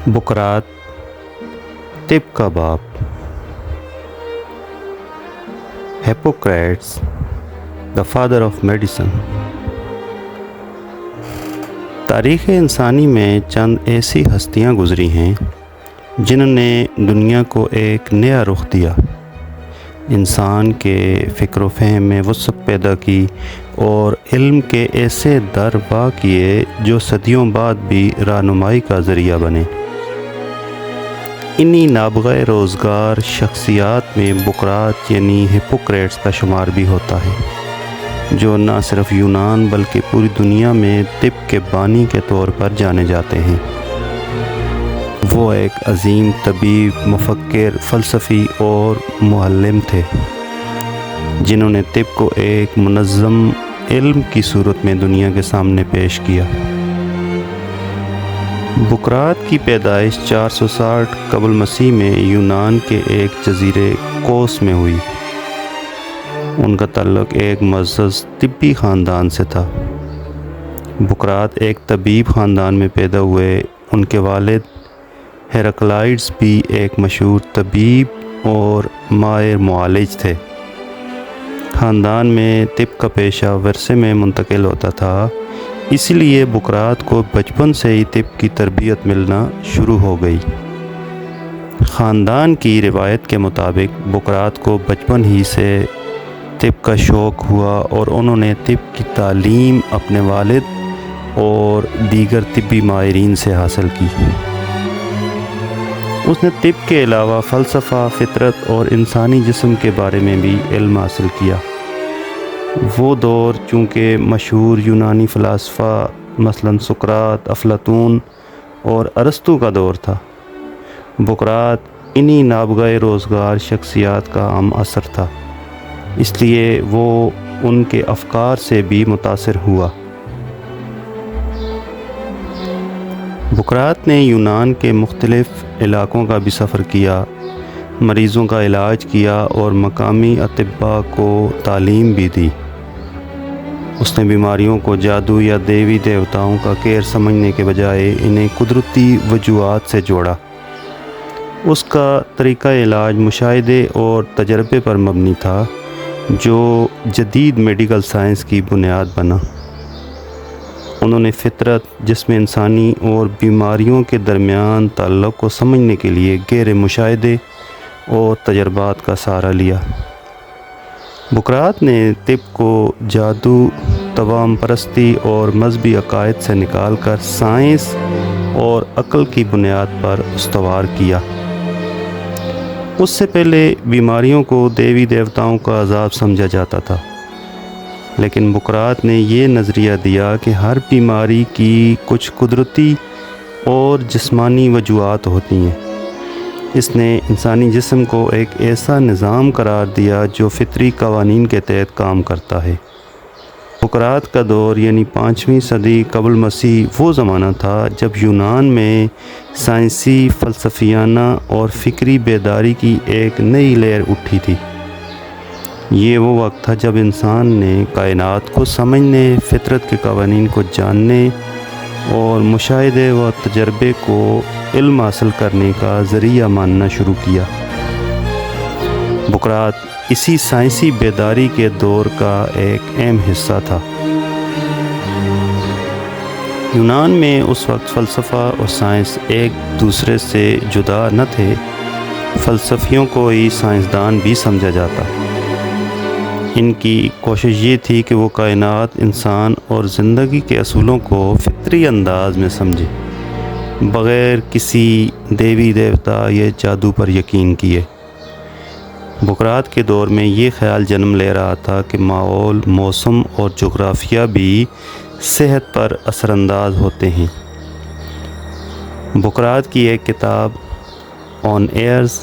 بقراط طب کا باپ Hippocrates the father of medicine. تاریخ انسانی میں چند ایسی ہستیاں گزری ہیں جنہوں نے دنیا کو ایک نیا رخ دیا، انسان کے فکر و فہم میں وسعت پیدا کی اور علم کے ایسے در وا کیے جو صدیوں بعد بھی رہنمائی کا ذریعہ بنے۔ انہی نابغہ روزگار شخصیات میں بقراط یعنی ہپوکریٹس کا شمار بھی ہوتا ہے، جو نہ صرف یونان بلکہ پوری دنیا میں طب کے بانی کے طور پر جانے جاتے ہیں۔ وہ ایک عظیم طبیب، مفکر، فلسفی اور معلم تھے، جنہوں نے طب کو ایک منظم علم کی صورت میں دنیا کے سامنے پیش کیا۔ بقراط کی پیدائش 460 قبل مسیح میں یونان کے ایک جزیرے کوس میں ہوئی۔ ان کا تعلق ایک معزز طبی خاندان سے تھا۔ بقراط ایک طبیب خاندان میں پیدا ہوئے۔ ان کے والد ہیراکلائٹس بھی ایک مشہور طبیب اور ماہر معالج تھے۔ خاندان میں طب کا پیشہ ورثے میں منتقل ہوتا تھا، اسی لیے بقراط کو بچپن سے ہی طب کی تربیت ملنا شروع ہو گئی۔ خاندان کی روایت کے مطابق بقراط کو بچپن ہی سے طب کا شوق ہوا اور انہوں نے طب کی تعلیم اپنے والد اور دیگر طبی ماہرین سے حاصل کی۔ اس نے طب کے علاوہ فلسفہ، فطرت اور انسانی جسم کے بارے میں بھی علم حاصل کیا۔ وہ دور چونکہ مشہور یونانی فلاسفہ مثلاً سقراط، افلاطون اور ارسطو کا دور تھا۔ بقراط انہی نابغہ روزگار شخصیات کا ہم عصر تھا، اس لیے وہ ان کے افکار سے بھی متاثر ہوا۔ بقراط نے یونان کے مختلف علاقوں کا بھی سفر کیا، مریضوں کا علاج کیا اور مقامی اطباء کو تعلیم بھی دی۔ اس نے بیماریوں کو جادو یا دیوی دیوتاؤں کا کیر سمجھنے کے بجائے انہیں قدرتی وجوہات سے جوڑا۔ اس کا طریقہ علاج مشاہدے اور تجربے پر مبنی تھا، جو جدید میڈیکل سائنس کی بنیاد بنا۔ انہوں نے فطرت، جس میں انسانی اور بیماریوں کے درمیان تعلق کو سمجھنے کے لیے گہرے مشاہدے اور تجربات کا سہارا لیا۔ بقراط نے طب کو جادو، توہم پرستی اور مذہبی عقائد سے نکال کر سائنس اور عقل کی بنیاد پر استوار کیا۔ اس سے پہلے بیماریوں کو دیوی دیوتاؤں کا عذاب سمجھا جاتا تھا، لیکن بقراط نے یہ نظریہ دیا کہ ہر بیماری کی کچھ قدرتی اور جسمانی وجوہات ہوتی ہیں۔ اس نے انسانی جسم کو ایک ایسا نظام قرار دیا جو فطری قوانین کے تحت کام کرتا ہے۔ بقراط کا دور یعنی 5ویں صدی قبل مسیح وہ زمانہ تھا جب یونان میں سائنسی، فلسفیانہ اور فکری بیداری کی ایک نئی لہر اٹھی تھی۔ یہ وہ وقت تھا جب انسان نے کائنات کو سمجھنے، فطرت کے قوانین کو جاننے اور مشاہدے و تجربے کو علم حاصل کرنے کا ذریعہ ماننا شروع کیا۔ بقراط اسی سائنسی بیداری کے دور کا ایک اہم حصہ تھا۔ یونان میں اس وقت فلسفہ اور سائنس ایک دوسرے سے جدا نہ تھے، فلسفیوں کو ہی سائنسدان بھی سمجھا جاتا۔ ان کی کوشش یہ تھی کہ وہ کائنات، انسان اور زندگی کے اصولوں کو فطری انداز میں سمجھے، بغیر کسی دیوی دیوتا یا جادو پر یقین کیے۔ بقراط کے دور میں یہ خیال جنم لے رہا تھا کہ ماحول، موسم اور جغرافیہ بھی صحت پر اثر انداز ہوتے ہیں۔ بقراط کی ایک کتاب آن ایئرز،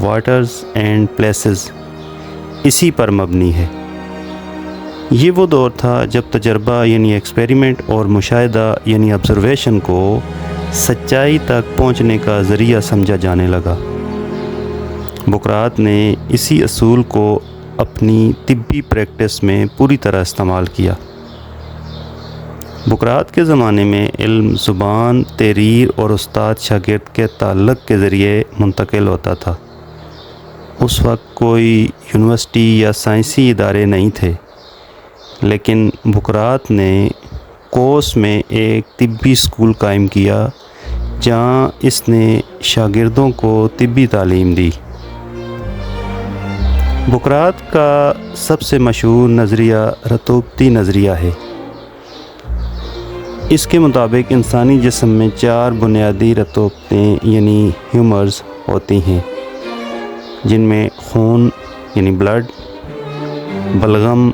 واٹرز اینڈ پلیسز اسی پر مبنی ہے۔ یہ وہ دور تھا جب تجربہ یعنی ایکسپیریمنٹ اور مشاہدہ یعنی آبزرویشن کو سچائی تک پہنچنے کا ذریعہ سمجھا جانے لگا۔ بقراط نے اسی اصول کو اپنی طبی پریکٹس میں پوری طرح استعمال کیا۔ بقراط کے زمانے میں علم زبان، تحریر اور استاد شاگرد کے تعلق کے ذریعے منتقل ہوتا تھا۔ اس وقت کوئی یونیورسٹی یا سائنسی ادارے نہیں تھے، لیکن بقراط نے کوس میں ایک طبی اسکول قائم کیا جہاں اس نے شاگردوں کو طبی تعلیم دی۔ بقراط کا سب سے مشہور نظریہ رطوبتی نظریہ ہے۔ اس کے مطابق انسانی جسم میں 4 بنیادی رطوبتیں یعنی ہیومرز ہوتی ہیں، جن میں خون یعنی بلڈ، بلغم،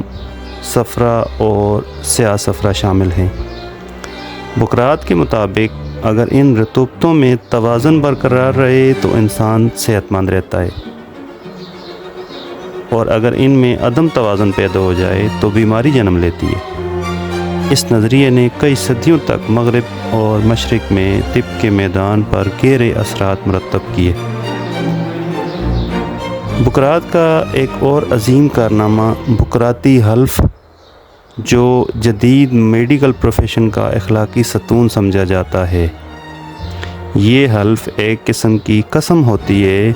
صفرا اور سیاہ صفرا شامل ہیں۔ بقراط کے مطابق اگر ان رطوبتوں میں توازن برقرار رہے تو انسان صحت مند رہتا ہے، اور اگر ان میں عدم توازن پیدا ہو جائے تو بیماری جنم لیتی ہے۔ اس نظریے نے کئی صدیوں تک مغرب اور مشرق میں طب کے میدان پر گہرے اثرات مرتب کیے۔ بقراط کا ایک اور عظیم کارنامہ بقراطی حلف، جو جدید میڈیکل پروفیشن کا اخلاقی ستون سمجھا جاتا ہے۔ یہ حلف ایک قسم کی قسم ہوتی ہے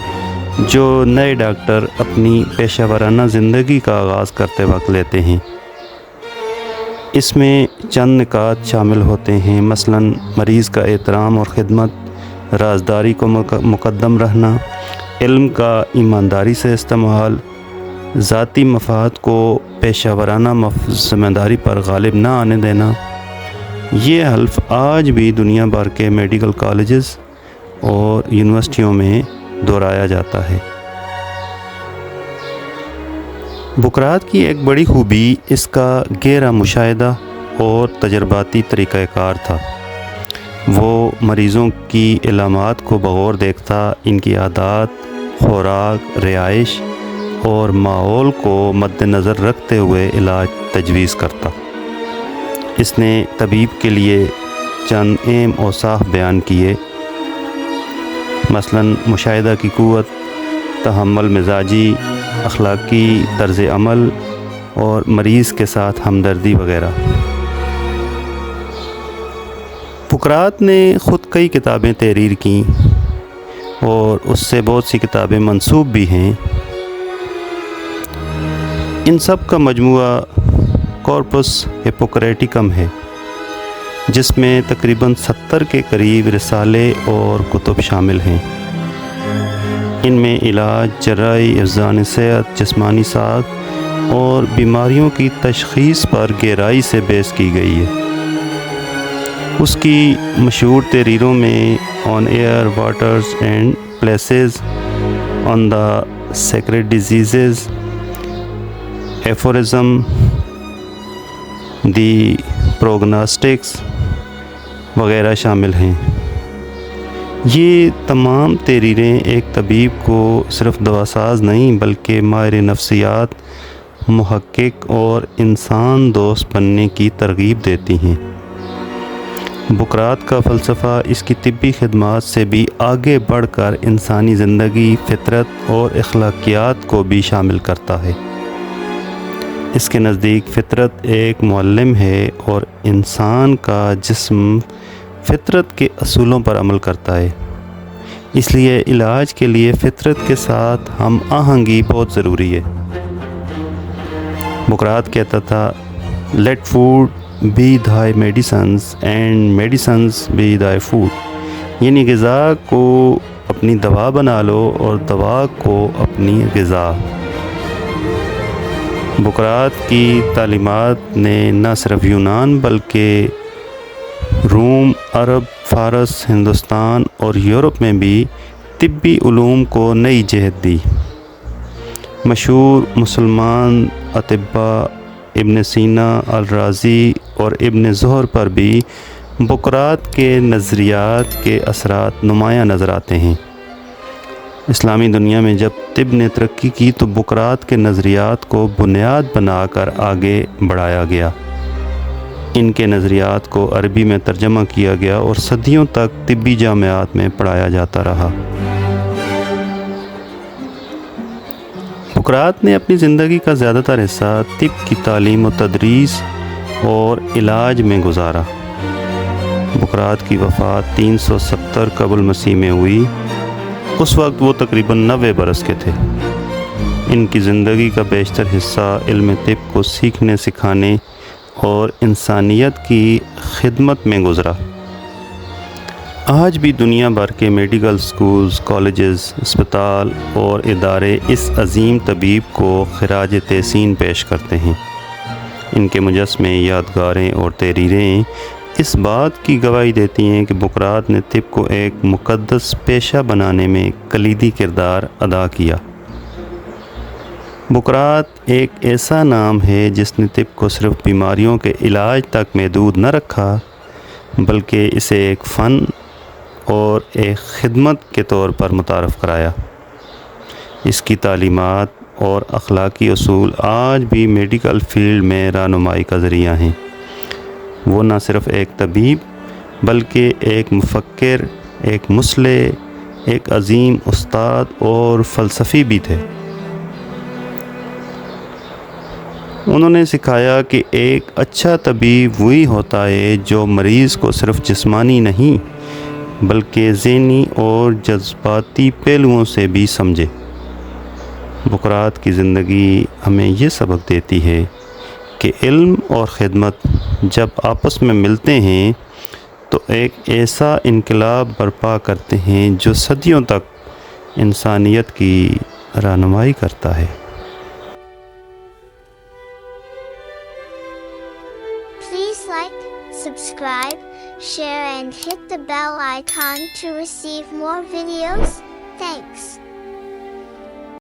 جو نئے ڈاکٹر اپنی پیشہ ورانہ زندگی کا آغاز کرتے وقت لیتے ہیں۔ اس میں چند نکات شامل ہوتے ہیں، مثلاً مریض کا احترام اور خدمت، رازداری کو مقدم رہنا، علم کا ایمانداری سے استعمال، ذاتی مفاد کو پیشہ ورانہ ذمہ داری پر غالب نہ آنے دینا۔ یہ حلف آج بھی دنیا بھر کے میڈیکل کالجز اور یونیورسٹیوں میں دہرایا جاتا ہے۔ بقراط کی ایک بڑی خوبی اس کا گہرا مشاہدہ اور تجرباتی طریقہ کار تھا۔ وہ مریضوں کی علامات کو بغور دیکھتا، ان کی عادات، خوراک، رہائش اور ماحول کو مد نظر رکھتے ہوئے علاج تجویز کرتا۔ اس نے طبیب کے لیے چند اہم اوصاف بیان کیے، مثلاً مشاہدہ کی قوت، تحمل مزاجی، اخلاقی طرز عمل اور مریض کے ساتھ ہمدردی وغیرہ۔ بقراط نے خود کئی کتابیں تحریر کیں اور اس سے بہت سی کتابیں منسوب بھی ہیں۔ ان سب کا مجموعہ کارپس ہپوکریٹیکم ہے، جس میں تقریباً 70 کے قریب رسالے اور کتب شامل ہیں۔ ان میں علاج، جراحی، حفظان صحت، جسمانی ساخت اور بیماریوں کی تشخیص پر گہرائی سے بحث کی گئی ہے۔ اس کی مشہور تحریروں میں on air, waters and places, on the secret diseases, aphorism, the prognostics وغیرہ شامل ہیں۔ یہ تمام تحریریں ایک طبیب کو صرف دواساز نہیں بلکہ ماہر نفسیات، محقق اور انسان دوست بننے کی ترغیب دیتی ہیں۔ بقراط کا فلسفہ اس کی طبی خدمات سے بھی آگے بڑھ کر انسانی زندگی، فطرت اور اخلاقیات کو بھی شامل کرتا ہے۔ اس کے نزدیک فطرت ایک معلم ہے اور انسان کا جسم فطرت کے اصولوں پر عمل کرتا ہے، اس لیے علاج کے لیے فطرت کے ساتھ ہم آہنگی بہت ضروری ہے۔ بقراط کہتا تھا، let food be thy medicines and medicines be thy food، یعنی غذا کو اپنی دوا بنا لو اور دوا کو اپنی غذا۔ بقراط کی تعلیمات نے نہ صرف یونان بلکہ روم، عرب، فارس، ہندوستان اور یورپ میں بھی طبی علوم کو نئی جہت دی۔ مشہور مسلمان اطباء ابن سینا، الرازی اور ابن زہر پر بھی بقراط کے نظریات کے اثرات نمایاں نظر آتے ہیں۔ اسلامی دنیا میں جب طب نے ترقی کی تو بقراط کے نظریات کو بنیاد بنا کر آگے بڑھایا گیا۔ ان کے نظریات کو عربی میں ترجمہ کیا گیا اور صدیوں تک طبی جامعات میں پڑھایا جاتا رہا۔ بقراط نے اپنی زندگی کا زیادہ تر حصہ طب کی تعلیم و تدریس اور علاج میں گزارا۔ بقراط کی وفات 370 قبل مسیح میں ہوئی۔ اس وقت وہ تقریباً 90 برس کے تھے۔ ان کی زندگی کا بیشتر حصہ علم طب کو سیکھنے سکھانے اور انسانیت کی خدمت میں گزرا۔ آج بھی دنیا بھر کے میڈیکل سکولز، کالجز، اسپتال اور ادارے اس عظیم طبیب کو خراج تحسین پیش کرتے ہیں۔ ان کے مجسمے، یادگاریں اور تحریریں اس بات کی گواہی دیتی ہیں کہ بقراط نے طب کو ایک مقدس پیشہ بنانے میں کلیدی کردار ادا کیا۔ بقراط ایک ایسا نام ہے جس نے طب کو صرف بیماریوں کے علاج تک محدود نہ رکھا، بلکہ اسے ایک فن اور ایک خدمت کے طور پر متعارف کرایا۔ اس کی تعلیمات اور اخلاقی اصول آج بھی میڈیکل فیلڈ میں رہنمائی کا ذریعہ ہیں۔ وہ نہ صرف ایک طبیب بلکہ ایک مفکر، ایک مصلح، ایک عظیم استاد اور فلسفی بھی تھے۔ انہوں نے سکھایا کہ ایک اچھا طبیب وہی ہوتا ہے جو مریض کو صرف جسمانی نہیں بلکہ ذہنی اور جذباتی پہلوؤں سے بھی سمجھے۔ بقراط کی زندگی ہمیں یہ سبق دیتی ہے کہ علم اور خدمت جب آپس میں ملتے ہیں تو ایک ایسا انقلاب برپا کرتے ہیں جو صدیوں تک انسانیت کی رہنمائی کرتا ہے۔ Please like, subscribe, share and hit the bell icon to receive more videos. Thanks.